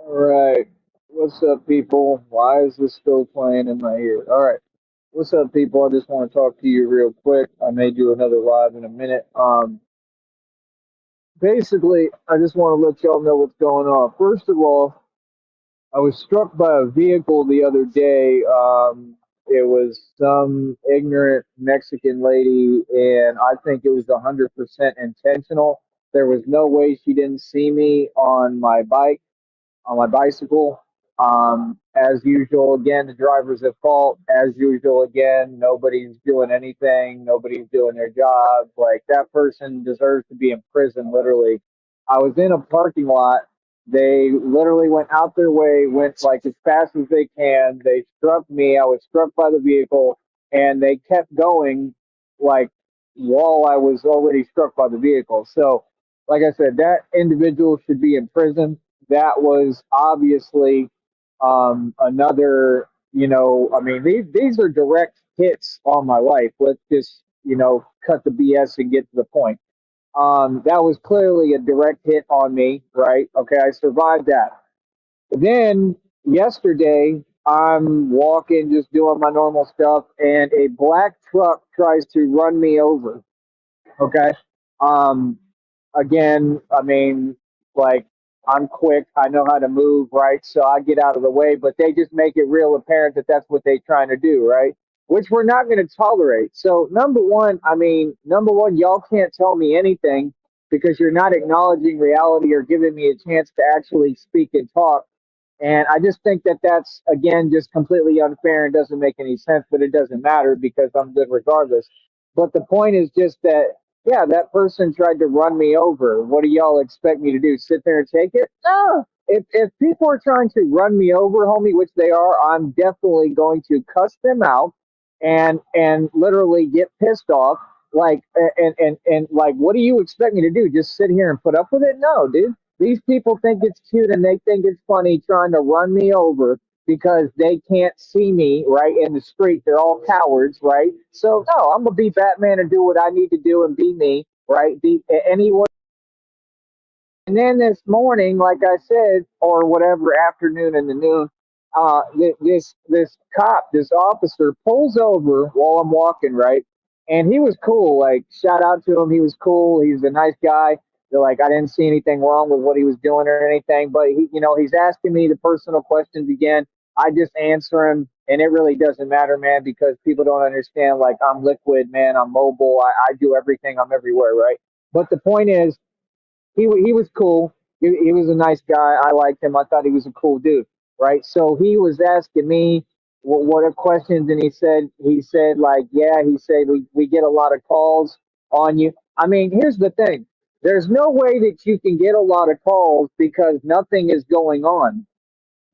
All right. What's up, people? Why is this still playing in my ear? All right. What's up, people? I just want to talk to you real quick. I may do another live in a minute. Basically, I just want to let y'all know what's going on. First of all, I was struck by a vehicle the other day. It was some ignorant Mexican lady, and I think it was 100% intentional. There was no way she didn't see me on my bicycle. As usual, again, the driver's at fault. As usual, again, nobody's doing anything. Nobody's doing their job. Like, that person deserves to be in prison, literally. I was in a parking lot. They literally went out their way, went like as fast as they can. They struck me. I was struck by the vehicle, and they kept going like while I was already struck by the vehicle. So, like I said, that individual should be in prison. That was obviously another, I mean, these are direct hits on my life. Let's just, cut the BS and get to the point. That was clearly a direct hit on me, right? Okay, I survived that. Then yesterday, I'm walking, just doing my normal stuff, and a black truck tries to run me over. Okay. Um, Again, I mean, like, I'm quick. I know how to move, right? So I get out of the way, but they just make it real apparent that that's what they're trying to do, right? Which we're not going to tolerate. So, number one, y'all can't tell me anything because you're not acknowledging reality or giving me a chance to actually speak and talk. And I just think that that's, again, just completely unfair and doesn't make any sense, but it doesn't matter because I'm good regardless. But the point is just that, yeah, that person tried to run me over. What do y'all expect me to do? Sit there and take it? No. If people are trying to run me over, homie, which they are, I'm definitely going to cuss them out and literally get pissed off. Like and like, what do you expect me to do? Just sit here and put up with it? No, dude. These people think it's cute and they think it's funny trying to run me over because they can't see me right in the street. They're all cowards, right? So no, I'm gonna be Batman and do what I need to do and be me, right? Be anyone. And then this morning, like I said, or whatever afternoon in the noon, this cop, this officer, pulls over while I'm walking, right? And he was cool. Like, shout out to him. He was cool. He's a nice guy. They're like, I didn't see anything wrong with what he was doing or anything. But he's asking me the personal questions again. I just answer him, and it really doesn't matter, man, because people don't understand. Like, I'm liquid, man. I'm mobile. I do everything. I'm everywhere, right? But the point is, he was cool. He was a nice guy. I liked him. I thought he was a cool dude, right? So he was asking me what are questions, and he said like, yeah, he said we get a lot of calls on you. I mean, here's the thing. There's no way that you can get a lot of calls because nothing is going on.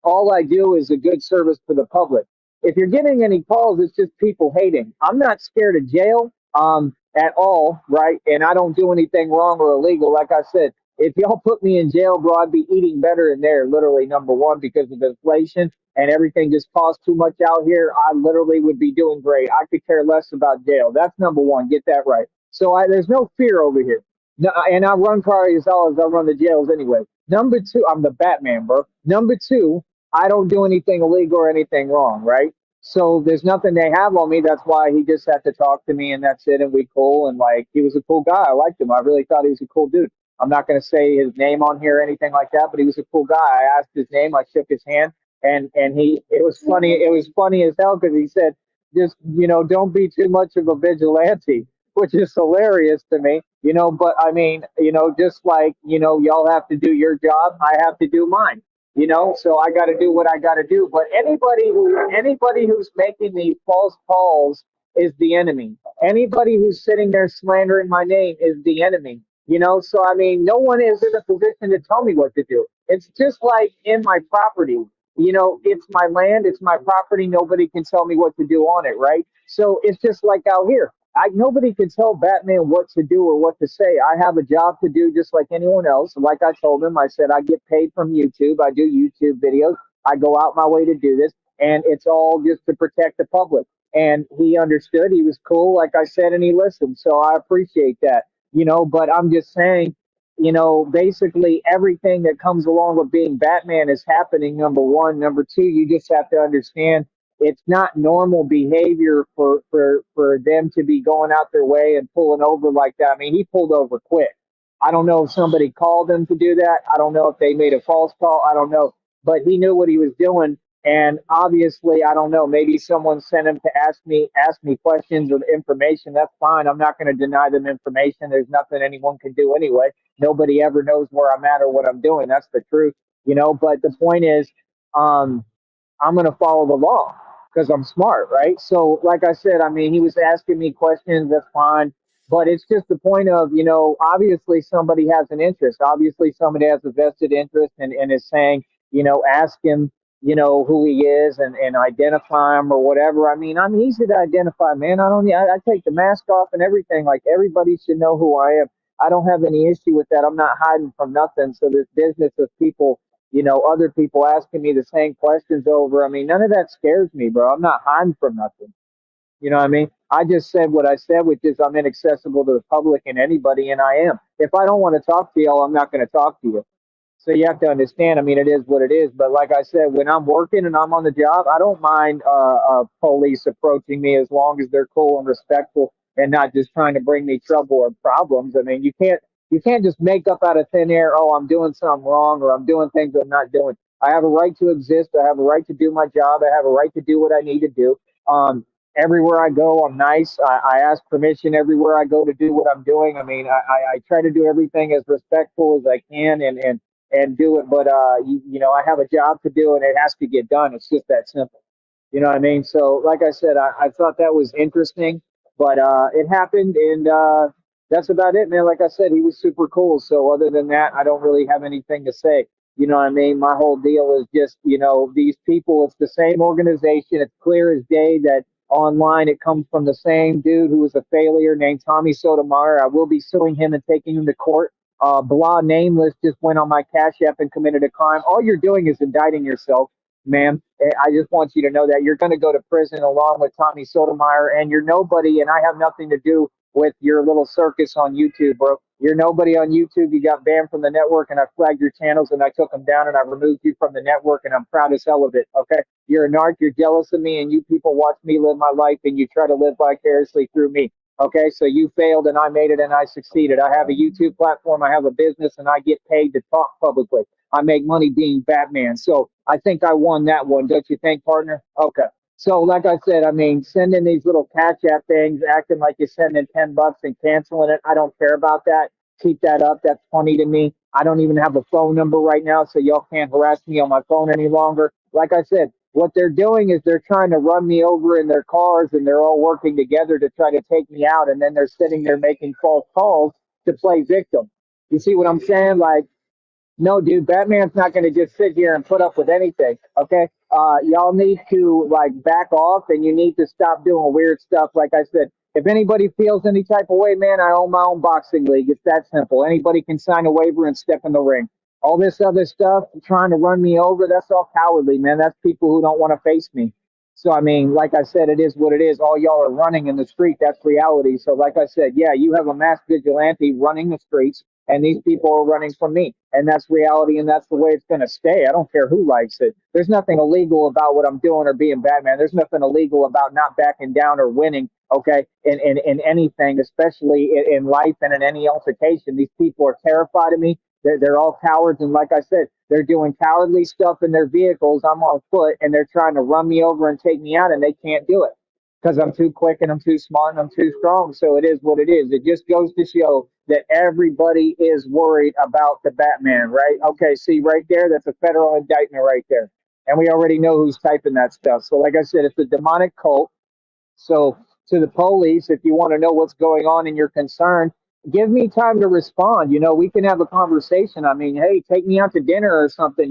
All I do is a good service for the public. If you're getting any calls, it's just people hating. I'm not scared of jail at all, right? And I don't do anything wrong or illegal. Like I said, if y'all put me in jail, bro, I'd be eating better in there, literally, number one, because of inflation and everything just costs too much out here. I literally would be doing great. I could care less about jail. That's number one. Get that right. So there's no fear over here. No, and I run cars as well as I run the jails anyway. Number two, I'm the Batman, bro. Number two, I don't do anything illegal or anything wrong, right? So there's nothing they have on me. That's why he just had to talk to me and that's it. And we cool. And like, he was a cool guy. I liked him. I really thought he was a cool dude. I'm not going to say his name on here or anything like that, but he was a cool guy. I asked his name. I shook his hand and it was funny. It was funny as hell because he said, just, don't be too much of a vigilante, which is hilarious to me, but I mean, just like, y'all have to do your job. I have to do mine, so I got to do what I got to do. But anybody who's making these false calls is the enemy. Anybody who's sitting there slandering my name is the enemy. So I mean, no one is in a position to tell me what to do. It's just like in my property. It's my land, it's my property. Nobody can tell me what to do on it, right? So it's just like out here. Nobody can tell Batman what to do or what to say. I have a job to do just like anyone else. Like I told him, I said I get paid from YouTube. I do YouTube videos. I go out my way to do this, and it's all just to protect the public. And he understood. He was cool, like I said, and he listened. So I appreciate that. But I'm just saying, basically everything that comes along with being Batman is happening, number one. Number two, you just have to understand it's not normal behavior for them to be going out their way and pulling over like that. I mean, he pulled over quick. I don't know if somebody called him to do that. I don't know if they made a false call. I don't know. But he knew what he was doing. And obviously, I don't know, maybe someone sent him to ask me questions or information. That's fine. I'm not going to deny them information. There's nothing anyone can do anyway. Nobody ever knows where I'm at or what I'm doing. That's the truth. But the point is, um, I'm going to follow the law because I'm smart, right? So, like I said, I mean, he was asking me questions. That's fine. But it's just the point of, obviously somebody has an interest. Obviously somebody has a vested interest and is saying, ask him, who he is and identify him or whatever. I mean, I'm easy to identify, man. I take the mask off and everything. Like everybody should know who I am. I don't have any issue with that. I'm not hiding from nothing. So this business of people, other people asking me the same questions over. I mean, none of that scares me, bro. I'm not hiding from nothing. You know what I mean? I just said what I said, which is I'm inaccessible to the public and anybody, and I am. If I don't want to talk to y'all, I'm not going to talk to you. So you have to understand. I mean, it is what it is. But like I said, when I'm working and I'm on the job, I don't mind police approaching me as long as they're cool and respectful and not just trying to bring me trouble or problems. I mean, you can't just make up out of thin air. Oh, I'm doing something wrong or I'm doing things I'm not doing. I have a right to exist. I have a right to do my job. I have a right to do what I need to do. Everywhere I go, I'm nice. I ask permission everywhere I go to do what I'm doing. I mean, I try to do everything as respectful as I can and do it. But I have a job to do and it has to get done. It's just that simple. You know what I mean? So, like I said, I thought that was interesting, but it happened, and that's about it, man. Like I said, he was super cool. So, other than that, I don't really have anything to say. You know what I mean? My whole deal is just, these people, it's the same organization. It's clear as day that online it comes from the same dude who was a failure named Tommy Sotomayor. I will be suing him and taking him to court. Blah Nameless just went on my Cash App and committed a crime. All you're doing is indicting yourself, ma'am. I just want you to know that you're going to go to prison along with Tommy Sotomayor, and you're nobody, and I have nothing to do with your little circus on YouTube, bro. You're nobody on YouTube. You got banned from the network, and I flagged your channels, and I took them down, and I removed you from the network, and I'm proud as hell of it, okay? You're a narc. You're jealous of me, and you people watch me live my life, and you try to live vicariously through me. Okay, so you failed and I made it and I succeeded. I have a YouTube platform, I have a business, and I get paid to talk publicly. I make money being Batman. So I think I won that one, don't you think, partner? Okay. So like I said, I mean, sending these little Cash App things, acting like you're sending $10 and canceling it, I don't care about that. Keep that up. That's funny to me. I don't even have a phone number right now, so y'all can't harass me on my phone any longer. Like I said, what they're doing is they're trying to run me over in their cars and they're all working together to try to take me out. And then they're sitting there making false calls to play victim. You see what I'm saying? Like, no, dude, Batman's not going to just sit here and put up with anything. Okay. Y'all need to like back off and you need to stop doing weird stuff. Like I said, if anybody feels any type of way, man, I own my own boxing league. It's that simple. Anybody can sign a waiver and step in the ring. All this other stuff, trying to run me over, that's all cowardly, man. That's people who don't want to face me. So, I mean, like I said, it is what it is. All y'all are running in the street. That's reality. So, like I said, yeah, you have a mass vigilante running the streets, and these people are running from me. And that's reality, and that's the way it's going to stay. I don't care who likes it. There's nothing illegal about what I'm doing or being Batman. There's nothing illegal about not backing down or winning, okay, in anything, especially in life and in any altercation. These people are terrified of me. They're all cowards, and like I said, they're doing cowardly stuff in their vehicles. I'm on foot, and they're trying to run me over and take me out, and they can't do it because I'm too quick and I'm too smart and I'm too strong. So it is what it is. It just goes to show that everybody is worried about the Batman, right? Okay, see right there, that's a federal indictment right there. And we already know who's typing that stuff. So like I said, it's a demonic cult. So to the police, if you want to know what's going on and you're concerned, give me time to respond. We can have a conversation. I mean, hey, take me out to dinner or something,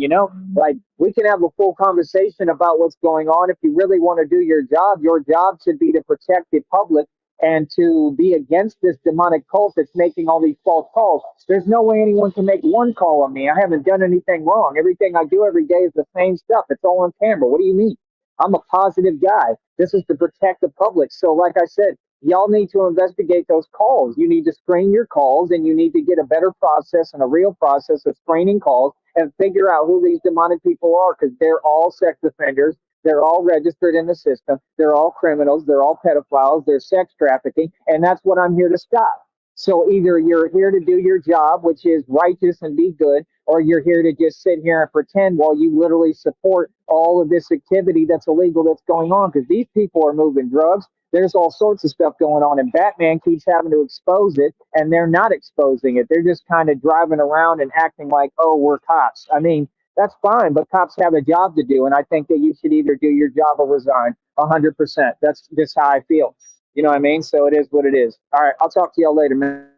like we can have a full conversation about what's going on. If you really want to do your job should be to protect the public and to be against this demonic cult that's making all these false calls. There's no way anyone can make one call on me. I haven't done anything wrong. Everything I do every day is the same stuff. It's all on camera. What do you mean? I'm a positive guy. This is to protect the public. So, like I said, y'all need to investigate those calls. You need to screen your calls, and you need to get a better process and a real process of screening calls and figure out who these demonic people are, because they're all sex offenders. They're all registered in the system. They're all criminals. They're all pedophiles. They're sex trafficking. And that's what I'm here to stop. So either you're here to do your job, which is righteous and be good, or you're here to just sit here and pretend while you literally support all of this activity that's illegal that's going on, because these people are moving drugs. There's all sorts of stuff going on, and Batman keeps having to expose it, and they're not exposing it. They're just kind of driving around and acting like, oh, we're cops. I mean, that's fine, but cops have a job to do, and I think that you should either do your job or resign. 100%. That's just how I feel. You know what I mean? So it is what it is. All right, I'll talk to y'all later, man.